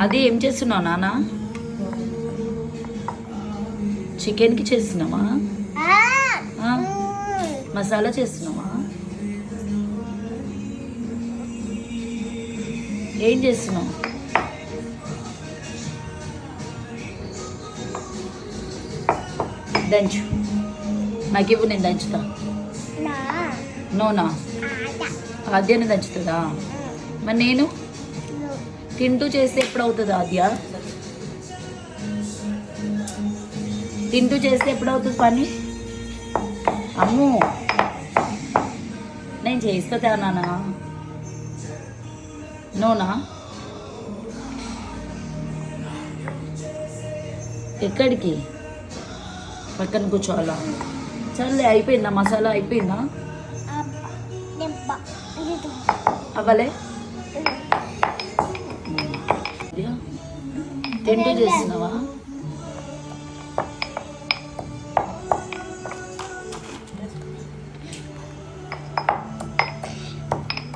అది ఏం చేస్తున్నావు నాన్న? చికెన్కి చేస్తున్నావా? మసాలా చేస్తున్నావా? ఏం చేస్తున్నావు? దంచు, నాకు ఇవ్వు, నేను దంచుతా. నోనా ఆద్యాన్ని దంచుతుందా? మరి నేను తింటూ చేస్తే ఎప్పుడు అవుతుంది ఆద్య? తింటూ చేస్తే ఎప్పుడు అవుతుంది పని? అమ్ము, నేను చేస్తా నాన్న. నోనా ఎక్కడికి? పక్కన కూర్చోవాలా? చల్లే, అయిపోయిందా మసాలా? అయిపోయిందా? అవ్వలే? తింటూ చేస్తున్నావా?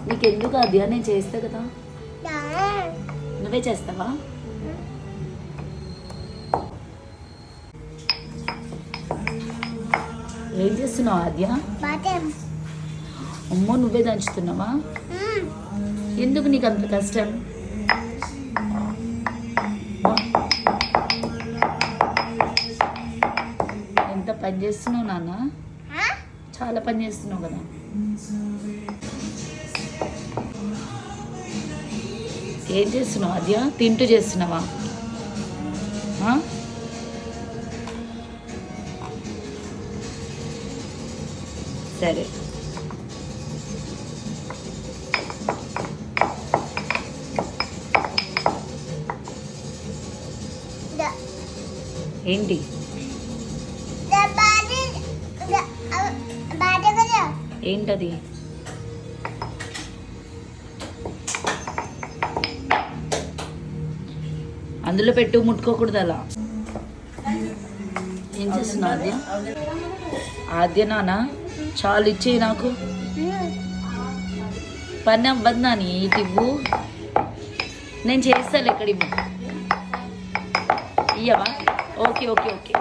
నీకెందుకు అద్యా? నేను చేస్తా కదా. నువ్వే చేస్తావా? ఏం చేస్తున్నావు ఆద్య? అమ్మో, నువ్వే దంచుతున్నావా? ఎందుకు నీకు అంత కష్టం? ఎంత పని చేస్తున్నావు నాన్న? చాలా పని చేస్తున్నావు కదా. ఏం చేస్తున్నావు ఆద్య? తింటూ చేస్తున్నావా? సరే, ఏంటి? ఏంటది? అందులో పెట్టు, ముట్టుకోకూడదు అలా. ఏం చేస్తున్నా ఆద్య? ఆద్య నాన్న చాలు ఇచ్చేయి నాకు. పని అవ్వదు నాని, ఇటు ఇవ్వు. నేను చేస్తాను. ఎక్కడ ఇవ్వు? ఇయ్యవా? Okay okay okay.